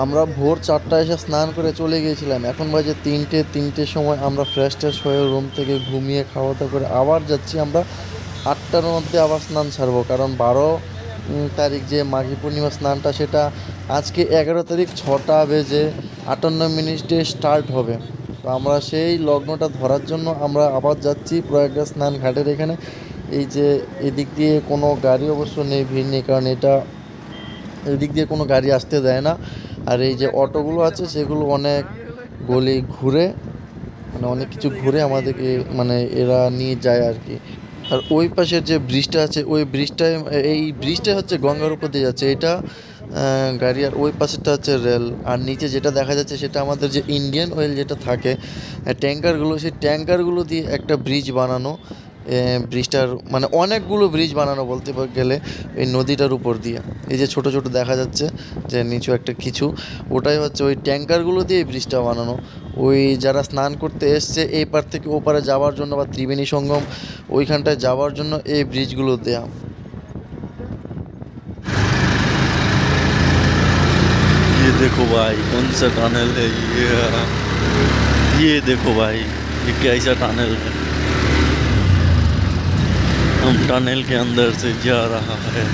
আমরা ভোর 4টায় এসে স্নান করে চলে গিয়েছিলাম, এখন বাজে তিনটের সময় আমরা ফ্রেশ ট্রেশ হয়ে রুম থেকে ঘুমিয়ে খাওয়া দাওয়া করে আবার যাচ্ছি আমরা 8টার মধ্যে আবার স্নান ছাড়বো, কারণ 12 তারিখ যে মাঘী পূর্ণিমা স্নানটা সেটা আজকে 11 তারিখ 6টা বেজে 58 মিনিটে স্টার্ট হবে। তো আমরা সেই লগ্নটা ধরার জন্য আমরা আবার যাচ্ছি প্রয়াগরাজ স্নান ঘাটের এখানে। এই যে এদিক দিয়ে কোনো গাড়ি অবশ্য নেই, ভিড় নেই, কারণ এদিক দিয়ে কোনো গাড়ি আসতে দেয় না। আর এই যে অটোগুলো আছে সেগুলো অনেক গলি ঘুরে, মানে অনেক কিছু ঘুরে আমাদেরকে মানে এরা নিয়ে যায় আর কি। আর ওই পাশের যে ব্রিজটা আছে ওই ব্রিজটায়, এই ব্রিজটা হচ্ছে গঙ্গার উপর দিয়ে যাচ্ছে এটা গাড়ি, আর ওই পাশেরটা হচ্ছে রেল। আর নিচে যেটা দেখা যাচ্ছে সেটা আমাদের যে ইন্ডিয়ান অয়েল যেটা থাকে ট্যাঙ্কারগুলো, সেই ট্যাঙ্কারগুলো দিয়ে একটা ব্রিজ বানানো। ব্রিজটার মানে অনেকগুলো ব্রিজ বানানো বলতে গেলে এই নদীটার উপর দিয়ে। এই যে ছোট ছোট দেখা যাচ্ছে যে নিচু একটা কিছু, ওটাই হচ্ছে ওই ট্যাঙ্কারগুলো দিয়ে এই ব্রিজটা বানানো। ওই যারা স্নান করতে এসছে এই পার থেকে ওপারে যাওয়ার জন্য বা ত্রিবেণী সঙ্গম ওইখানটায় যাওয়ার জন্য এই ব্রিজগুলো দেয়া। ये देखो भाई कौन सा टनल है ये देखो भाई ये कैसा टनल है। हम टनल के अंदर से जा रहा है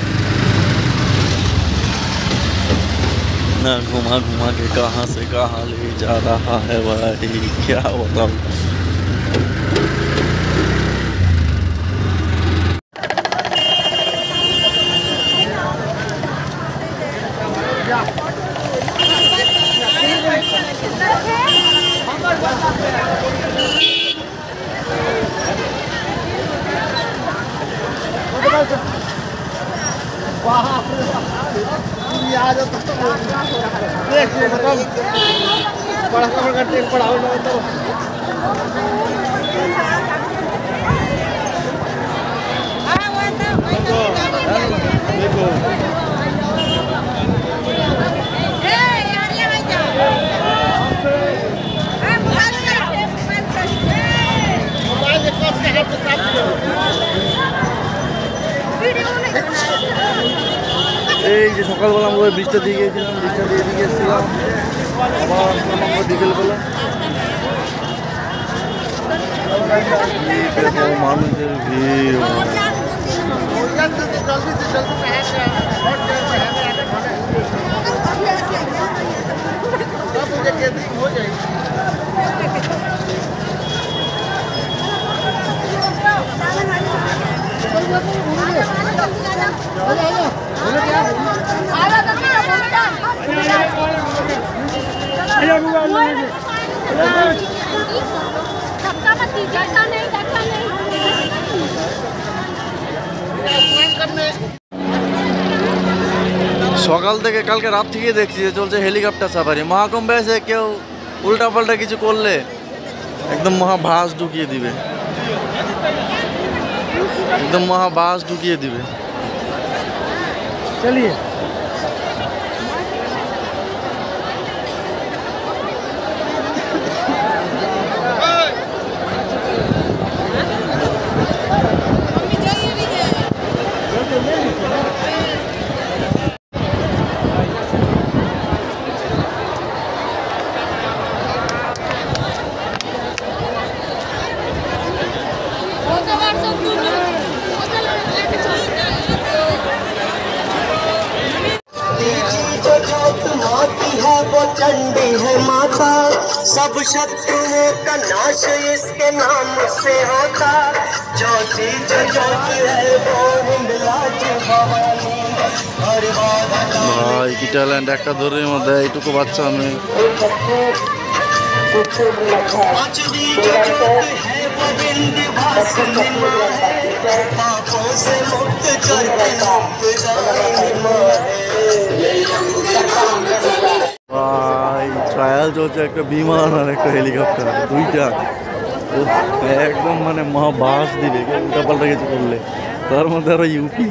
ना, घुमा घुमा के कहाँ से कहाँ ले जा रहा है भाई, क्या बताऊँ। এই যে সকালবেলা আমরা ব্রিজটা দিয়ে গিয়েছিলাম, ব্রিজটা দিয়ে দিকে এসেছিলাম, আবার আসলাম আমরা বিকেলবেলা। মানুষের ভিড় সকাল থেকে কালকে রাত থেকে দেখছি যে চলছে হেলিকপ্টার সাফারি। মহাকুম্ভে এসে কেউ উল্টাপাল্টা কিছু করলে একদম মহাবাস ঢুকিয়ে দিবে, একদম মহাবাস ঢুকিয়ে দিবে। চলিয়ে चंडी है माता, सब शत्रुओं का नाश इसके नाम से होता। जो चीज ज्योति है वो हिंगलाज भवानी। ভাই কি ট্যালেন্ট একটা দড়ির মধ্যে এইটুকু বাচ্চা আমি। ভাই ট্রায়াল চলছে একটা বিমান আর একটা হেলিকপ্টার, দুইটা একদম মানে মহাবাস দিবে উল্টা পাল্টা কিছু করলে, তার মধ্যে আরো ইউপি।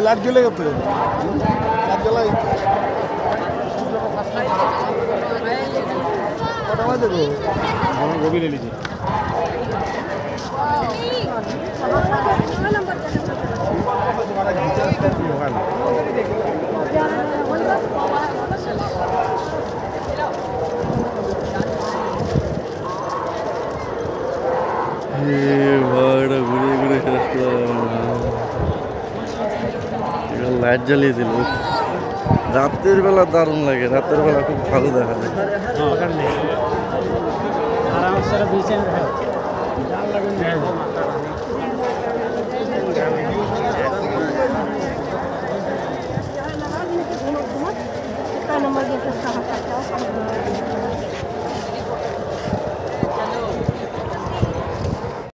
লাইট জ্বলে গেছে, লাইট জ্বলাই কটা বাজে তো গভীর এলিছে। ভাইটা ঘুরে ঘুরে শেষ লাইট জ্বালিয়ে দিল। রাতের বেলা দারুণ লাগে, রাতের বেলা খুব ভালো দেখা যায়।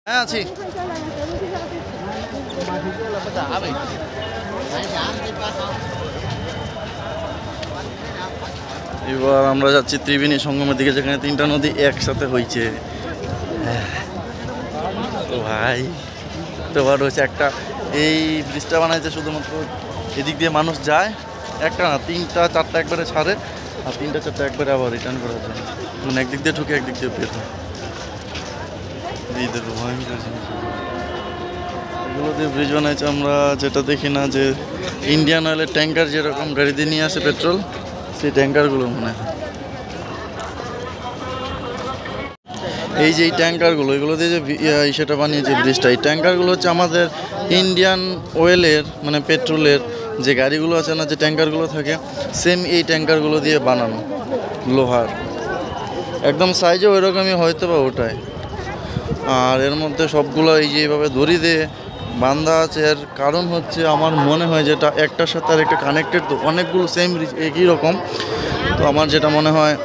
হ্যাঁ আছি। এবার আমরা যাচ্ছি ত্রিবেণী সঙ্গমের দিকে, যেখানে 3টা নদী একসাথে হয়েছে। তো ভাই তোমার হচ্ছে একটা এই ব্রিজটা বানাইছে শুধুমাত্র এদিক দিয়ে মানুষ যায়, একটা না 3টা 4টা একবারে ছাড়ে, আর 3টা 4টা একবারে আবার রিটার্ন করার জন্য, মানে একদিক দিয়ে ঢুকে একদিক দিয়ে বের হয়। এই দেখো ভয়ঙ্কর জিনিস। এগুলো দিয়ে ব্রিজ বানাইছে। আমরা যেটা দেখি না যে ইন্ডিয়ান অয়েলের ট্যাঙ্কার যেরকম গাড়ি দিয়ে নিয়ে আসে পেট্রোল, সেই ট্যাঙ্কারগুলো মনে হয়। এই যে এই ট্যাঙ্কারগুলো, এগুলো দিয়ে যে সেটা বানিয়েছে ব্রিজটা, এই ট্যাঙ্কারগুলো হচ্ছে আমাদের ইন্ডিয়ান অয়েলের মানে পেট্রোলের যে গাড়িগুলো আছে না, যে ট্যাঙ্কারগুলো থাকে, সেম এই ট্যাঙ্কারগুলো দিয়ে বানানো, লোহার একদম সাইজে ওই রকমই হয়তো বা ওটাই। আর এর মধ্যে সবগুলো এই যে এইভাবে দড়ি দিয়ে বাঁধা আছে। এর কারণ হচ্ছে আমার মনে হয় যেটা একটার সাথে আর একটা কানেক্টেড, তো অনেকগুলো সেম একই রকম। তো আমার যেটা মনে হয়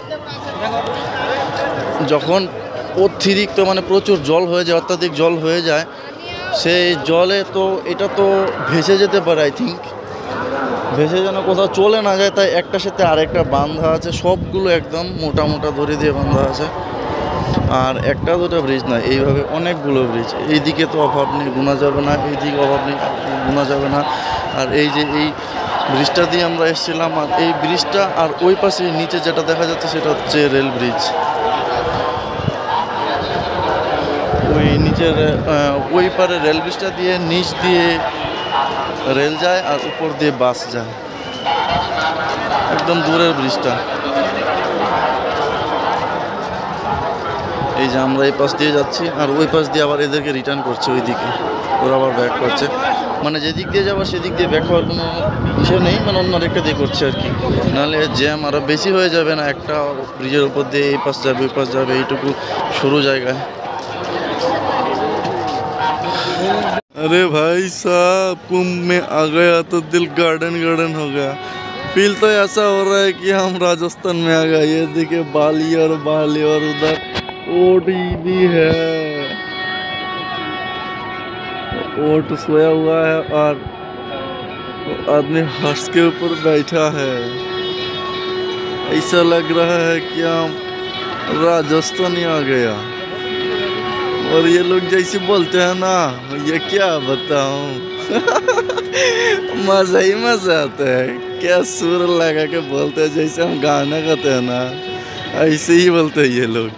যখন অতিরিক্ত মানে প্রচুর জল হয়ে যায়, অত্যাধিক জল হয়ে যায়, সেই জলে তো এটা তো ভেসে যেতে পারে, আই থিঙ্ক ভেসে যেন কোথাও চলে না যায়, তাই একটার সাথে আরেকটা বাঁধা আছে। সবগুলো একদম মোটা মোটা দড়ি দিয়ে বাঁধা আছে। আর একটা দুটো ব্রিজ নয়, এইভাবে অনেকগুলো ব্রিজ। এইদিকে তো অভাব নেই, গোনা যাবে না, এইদিকে অভাব নেই, গোনা যাবে না। আর এই যে এই ব্রিজটা দিয়ে আমরা এসেছিলাম, আর এই ব্রিজটা আর ওই পাশে নিচে যেটা দেখা যাচ্ছে সেটা হচ্ছে রেল ব্রিজ। ওই নিচের ওই পারে রেল ব্রিজটা দিয়ে নিচ দিয়ে রেল যায়, আর উপর দিয়ে বাস যায়, একদম দূরের ব্রিজটা। এই যে আমরা এই পাশ দিয়ে যাচ্ছি, আর ওই পাশ দিয়ে আবার এদেরকে রিটার্ন করছে ওইদিকে, ওরা আবার ব্যাক করছে। মানে যেদিক দিয়ে যাবার সেদিক দিয়ে ব্যাক হওয়ার কোনো বিষয় নেই, মানে অন্য আরেকটা দিয়ে করছে আর কি। নাহলে জ্যাম আরও বেশি হয়ে যাবে না, একটা ব্রিজের উপর দিয়ে এই পাশ যাবে ওই পাশ যাবে, এইটুকু সরু জায়গায়। अरे भाई साहब, कुंभ में आ गया तो दिल गार्डन गार्डन हो गया। फील तो ऐसा हो रहा है कि हम राजस्थान में आ गए। ये देखिए बाली और उधर ओट भी है, ओट सोया हुआ है और आदमी हर्ष के ऊपर बैठा है। ऐसा लग रहा है कि हम राजस्थान ही आ गया। और ये लोग जैसे बोलते हैं ना, ये क्या बताऊं मजा ही मजा आता है। क्या सुर लगा के बोलते हैं, जैसे हम गाना गाते हैं ना, ऐसे ही बोलते हैं ये लोग।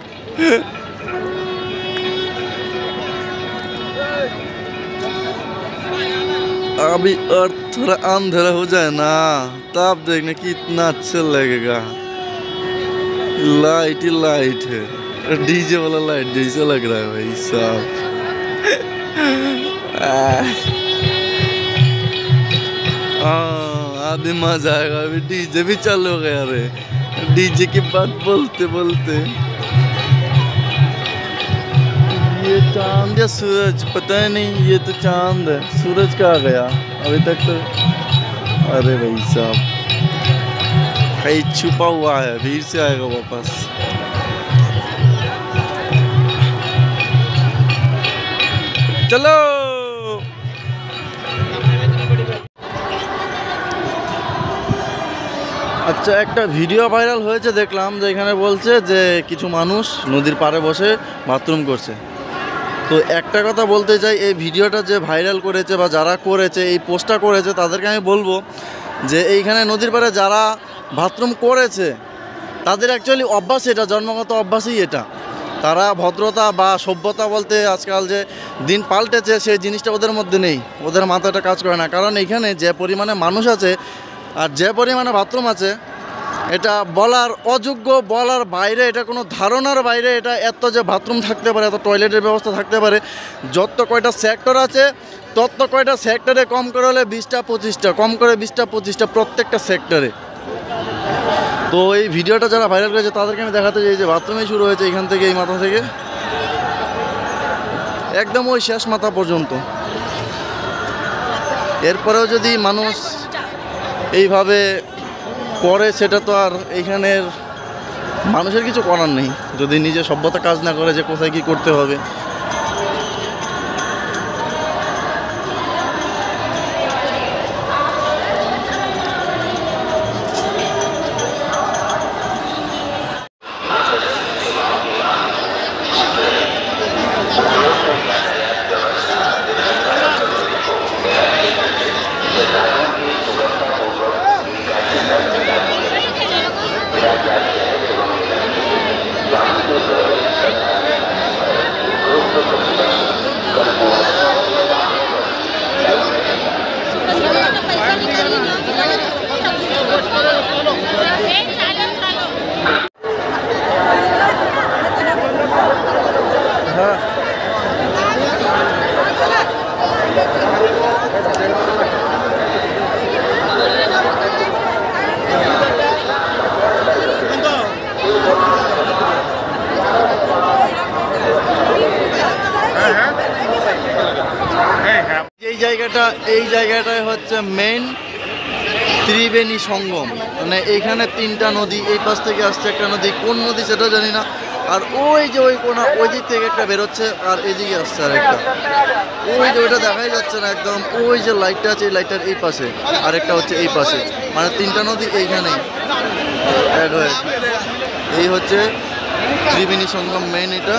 अभी और थोड़ा अंधेरा हो जाए ना, तब देखने की इतना अच्छा लगेगा। लाइट ही लाइट है, डीजे वाला लाइट जैसा लग रहा है भाई साहब। अभी मजा आएगा। अभी डीजे भी चालू हो गया रे, डीजे की बात बोलते बोलते। ये चांद या सूरज पता ही नहीं, ये तो चांद है, सूरज कहाँ गया अभी तक तो। अरे भाई साहब कहीं छुपा हुआ है, भीड़ से आएगा वापस। चलो আচ্ছা, একটা ভিডিও ভাইরাল হয়েছে দেখলাম, যে এখানে বলছে যে কিছু মানুষ নদীর পাড়ে বসে বাথরুম করছে। তো একটা কথা বলতে চাই, এই ভিডিওটা যে ভাইরাল করেছে বা যারা করেছে, এই পোস্টটা করেছে, তাদেরকে আমি বলবো যে এইখানে নদীর পাড়ে যারা বাথরুম করেছে তাদের অ্যাকচুয়ালি অভ্যাস, এটা জন্মগত অভ্যাসই এটা। তারা ভদ্রতা বা সভ্যতা বলতে আজকাল যে দিন পাল্টেছে, সেই জিনিসটা ওদের মধ্যে নেই, ওদের মাথাটা কাজ করে না। কারণ এইখানে যে পরিমাণে মানুষ আছে আর যে পরিমাণে বাথরুম আছে, এটা বলার অযোগ্য, বলার বাইরে, এটা কোনো ধারণার বাইরে। এটা এত যে বাথরুম থাকতে পারে, এত টয়লেটের ব্যবস্থা থাকতে পারে, যত কয়টা সেক্টর আছে তত কয়টা সেক্টরে কম করে হলে 20টা 25টা, কম করে 20টা 25টা প্রত্যেকটা সেক্টরে। তো এই ভিডিওটা যারা ভাইরাল করেছে তাদেরকে আমি দেখাতে চাই যে বাথরুমে শুরু হয়েছে এখান থেকে, এই মাথা থেকে একদম ওই শেষ মাথা পর্যন্ত। এরপরেও যদি মানুষ এইভাবে করে, সেটা তো আর এইখানের মানুষের কিছু করার নেই, যদি নিজে সভ্যতা কাজ না করে যে কোথায় কী করতে হবে। এই জায়গাটায় হচ্ছে মেইন ত্রিবেণী সঙ্গম, মানে এইখানে 3টা নদী, এই পাশ থেকে আসছে একটা নদী, কোন নদী সেটা জানি না। আর ওই যে ওই কোনা, ওই দিক থেকে একটা বেরোচ্ছে, আর এদিকে আসছে আর একটা, ওই যে ওইটা দেখাই যাচ্ছে না একদম, ওই যে লাইটটা আছে এই লাইটটার এই পাশে, আরেকটা হচ্ছে এই পাশে, মানে 3টা নদী এইখানেই অ্যাড হয়ে। এই হচ্ছে ত্রিবেণী সঙ্গম মেইন এটা।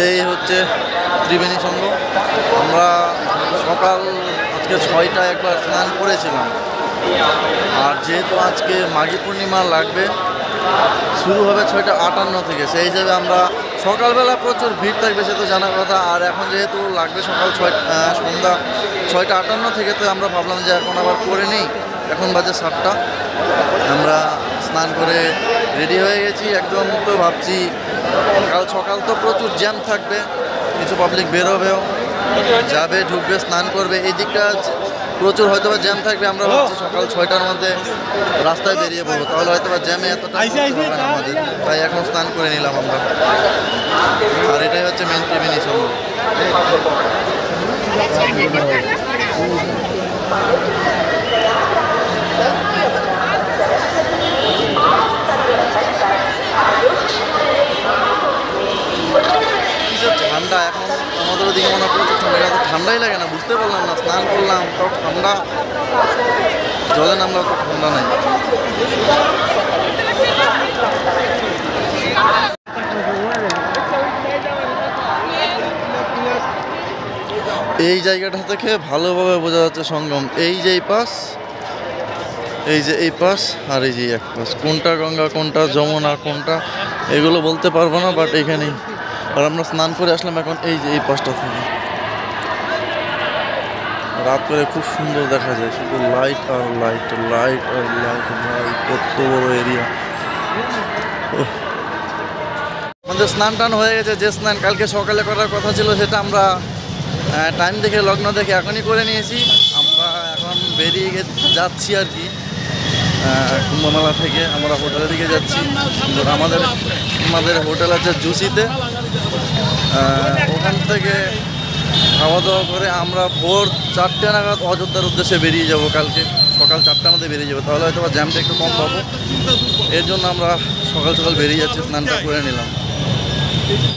এই হচ্ছে ত্রিবেণী সঙ্গম। আমরা সকাল আজকে 6টায় একবার স্নান করেছিলাম, আর যেহেতু আজকে মাঘী পূর্ণিমা লাগবে, শুরু হবে 6:58 থেকে, সেই হিসাবে আমরা সকালবেলা প্রচুর ভিড় থাকবে সে তো জানার কথা। আর এখন যেহেতু লাগবে সন্ধ্যা 6:58 থেকে, তো আমরা ভাবলাম যে এখন আবার করে নিই। এখন বাজে 7টা, আমরা স্নান করে রেডি হয়ে গেছি একদম। তো ভাবছি কাল সকাল তো প্রচুর জ্যাম থাকবে, কিছু পাবলিক বেরোবেও, যাবে, ঢুকবে, স্নান করবে, এই দিকটা প্রচুর হয়তো বা জ্যাম থাকবে। আমরা ভাবছি সকাল 6টার মধ্যে রাস্তায় বেরিয়ে পড়বো, তাহলে হয়তো বা জ্যামে এতটা হবে না আমাদের, তাই এখন স্নান করে নিলাম আমরা। আর এটাই হচ্ছে মেন ত্রিবেণী সঙ্গম। ঠান্ডা এখন আমাদের ওদিকে মনে হয় প্রচুর ঠান্ডা, কিন্তু ঠান্ডাই লাগে না, বুঝতে পারলাম না। স্নান করলাম তাও ঠান্ডা, জলে নামলেও তো ঠান্ডা নাই। এই জায়গাটা থেকে ভালোভাবে বোঝা যাচ্ছে সঙ্গম। এই যে এই পাশ, এই যে এই পাশ, আর এই যে এক পাশ, কোনটা গঙ্গা কোনটা যমুনা কোনটা এগুলো বলতে পারবো না, বাট এখানেই। আর আমরা স্নান করে আসলাম এখন এই যে এই পাশটা থেকে। রাত করে খুব সুন্দর দেখা যায়, শুধু লাইট আর লাইট, লাইট আর লাইট, লাইট, কত বড় এরিয়া। আমাদের স্নান টান হয়ে গেছে, যে স্নান কালকে সকালে করার কথা ছিল সেটা আমরা টাইম দেখে, লগ্ন দেখে এখনই করে নিয়েছি। আমরা এখন বেরিয়ে যাচ্ছি আর কি, কুম্ভমেলা থেকে আমরা হোটেলের দিকে যাচ্ছি। আমাদের হোটেল আছে জুসিতে, ওখান থেকে খাওয়া দাওয়া করে আমরা ভোর 4টে নাগাদ অযোধ্যার উদ্দেশ্যে বেরিয়ে যাব। কালকে সকাল 4টার মধ্যে বেরিয়ে যাবো, তাহলে হয়তো জ্যামটা একটু কম পাবো। এর জন্য আমরা সকাল সকাল বেরিয়ে যাচ্ছি, স্নানটা করে নিলাম।